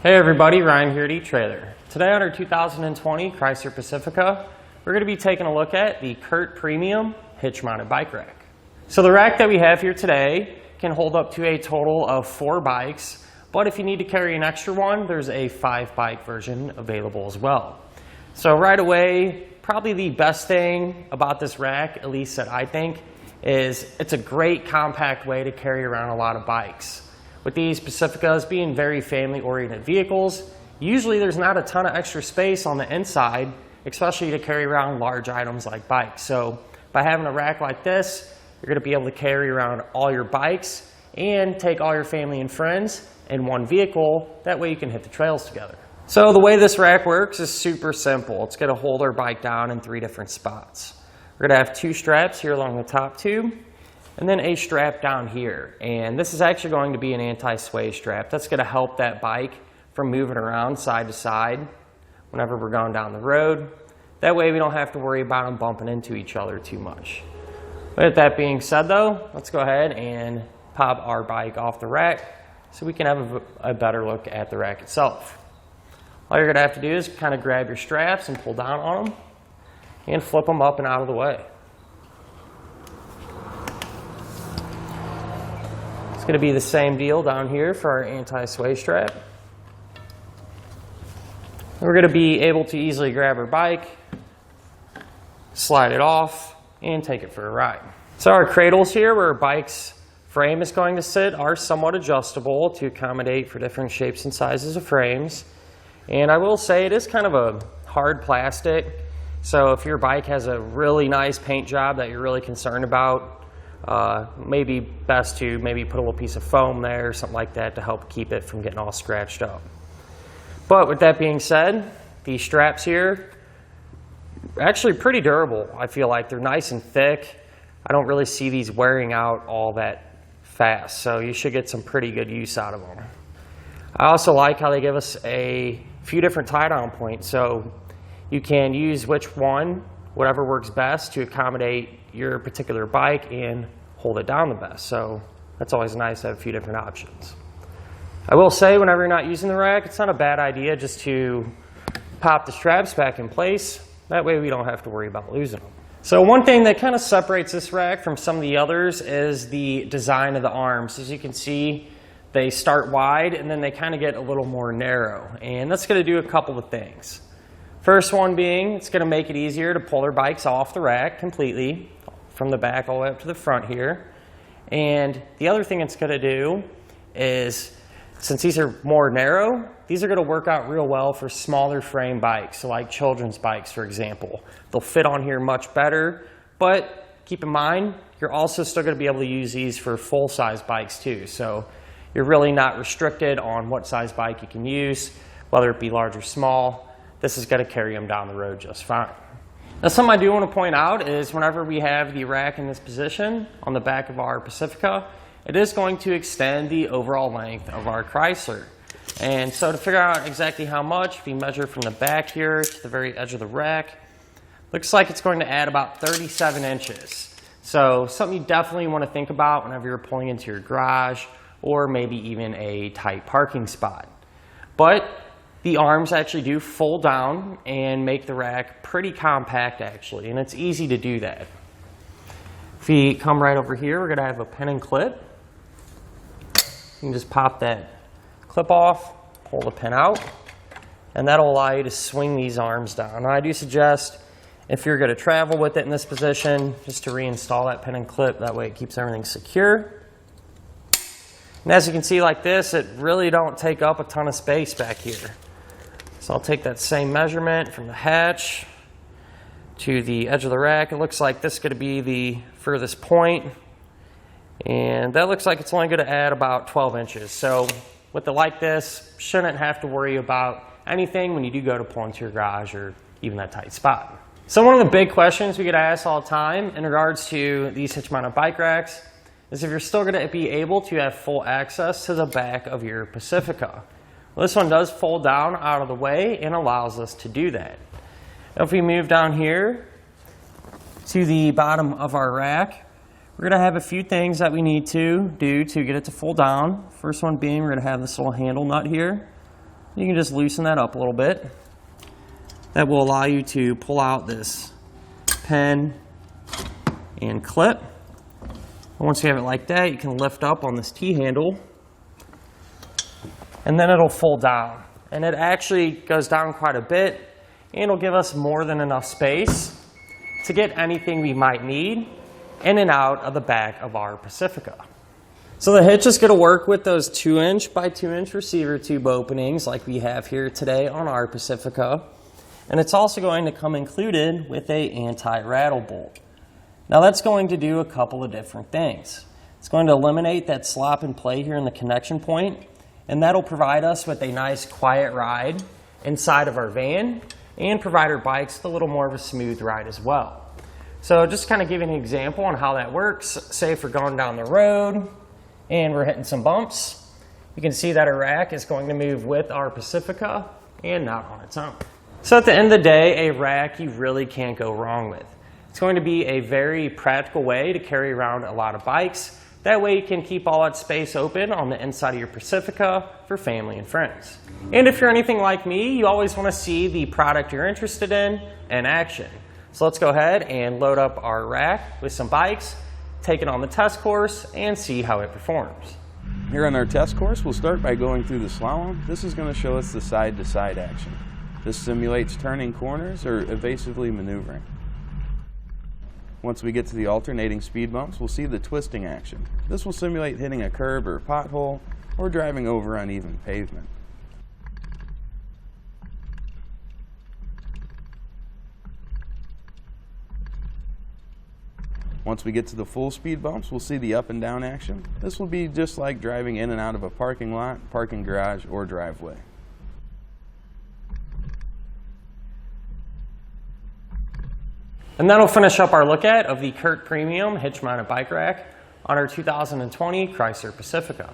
Hey everybody, Ryan here at eTrailer. Today on our 2020 Chrysler Pacifica, we're going to be taking a look at the CURT Premium Hitch-Mounted Bike Rack. So the rack that we have here today can hold up to a total of 4 bikes, but if you need to carry an extra one, there's a 5-bike version available as well. So right away, probably the best thing about this rack, at least that I think, is it's a great compact way to carry around a lot of bikes. With these Pacificas being very family-oriented vehicles, usually there's not a ton of extra space on the inside, especially to carry around large items like bikes. So by having a rack like this, you're going to be able to carry around all your bikes and take all your family and friends in one vehicle. That way you can hit the trails together. So the way this rack works is super simple. It's going to hold our bike down in 3 different spots. We're going to have 2 straps here along the top tube, and then a strap down here. And this is actually going to be an anti-sway strap. That's going to help that bike from moving around side to side whenever we're going down the road. That way we don't have to worry about them bumping into each other too much. With that being said though, let's go ahead and pop our bike off the rack so we can have a better look at the rack itself. All you're going to have to do is kind of grab your straps and pull down on them and flip them up and out of the way. It's going to be the same deal down here for our anti-sway strap. We're going to be able to easily grab our bike, slide it off, and take it for a ride. So our cradles here where our bike's frame is going to sit are somewhat adjustable to accommodate for different shapes and sizes of frames. And I will say it is kind of a hard plastic. So if your bike has a really nice paint job that you're really concerned about, maybe best to maybe put a little piece of foam there or something like that to help keep it from getting all scratched up. But with that being said, these straps here are actually pretty durable. I feel like they're nice and thick. I don't really see these wearing out all that fast, so you should get some pretty good use out of them. I also like how they give us a few different tie-down points, so you can use whatever works best to accommodate your particular bike and hold it down the best. So that's always nice to have a few different options. I will say whenever you're not using the rack, it's not a bad idea just to pop the straps back in place. That way we don't have to worry about losing them. So one thing that kind of separates this rack from some of the others is the design of the arms. As you can see, they start wide and then they kind of get a little more narrow. And that's going to do a couple of things. First one being, it's going to make it easier to pull their bikes off the rack completely, from the back all the way up to the front here. And the other thing it's going to do is, since these are more narrow, these are going to work out real well for smaller frame bikes, so like children's bikes, for example. They'll fit on here much better, but keep in mind, you're also still going to be able to use these for full-size bikes too. So you're really not restricted on what size bike you can use, whether it be large or small. This is going to carry them down the road just fine. Now, something I do want to point out is whenever we have the rack in this position on the back of our Pacifica, it is going to extend the overall length of our Chrysler. And so to figure out exactly how much, if you measure from the back here to the very edge of the rack, looks like it's going to add about 37 inches. So something you definitely want to think about whenever you're pulling into your garage or maybe even a tight parking spot. But the arms actually do fold down and make the rack pretty compact actually, and it's easy to do that. If you come right over here, we're going to have a pin and clip. You can just pop that clip off, pull the pin out, and that'll allow you to swing these arms down. Now I do suggest if you're going to travel with it in this position, just to reinstall that pin and clip, that way it keeps everything secure. And as you can see like this, it really don't take up a ton of space back here. So I'll take that same measurement from the hatch to the edge of the rack. It looks like this is going to be the furthest point. And that looks like it's only going to add about 12 inches. So with it like this, shouldn't have to worry about anything when you do go to pull into your garage or even that tight spot. So one of the big questions we get asked all the time in regards to these hitch-mounted bike racks is if you're still going to be able to have full access to the back of your Pacifica. Well, this one does fold down out of the way and allows us to do that. Now, if we move down here to the bottom of our rack, we're going to have a few things that we need to do to get it to fold down. First one being we're going to have this little handle nut here You can just loosen that up a little bit. That will allow you to pull out this pin and clip. And once you have it like that, you can lift up on this T-handle, and then it'll fold down. And it actually goes down quite a bit, and it'll give us more than enough space to get anything we might need in and out of the back of our Pacifica. So the hitch is going to work with those 2" by 2" receiver tube openings like we have here today on our Pacifica. And it's also going to come included with a anti-rattle bolt. Now that's going to do a couple of different things. It's going to eliminate that slop and play here in the connection point, and that'll provide us with a nice quiet ride inside of our van and provide our bikes a little more of a smooth ride as well. So just kind of giving an example on how that works. Say if we're going down the road and we're hitting some bumps, you can see that our rack is going to move with our Pacifica and not on its own. So at the end of the day, a rack you really can't go wrong with. It's going to be a very practical way to carry around a lot of bikes. That way you can keep all that space open on the inside of your Pacifica for family and friends. And if you're anything like me, you always want to see the product you're interested in action. So let's go ahead and load up our rack with some bikes, take it on the test course, and see how it performs. Here on our test course, we'll start by going through the slalom. This is going to show us the side-to-side action. This simulates turning corners or evasively maneuvering. Once we get to the alternating speed bumps, we'll see the twisting action. This will simulate hitting a curb or pothole or driving over uneven pavement. Once we get to the full speed bumps, we'll see the up and down action. This will be just like driving in and out of a parking lot, parking garage, or driveway. And that'll finish up our look at of the CURT Premium Hitch-Mounted Bike Rack on our 2020 Chrysler Pacifica.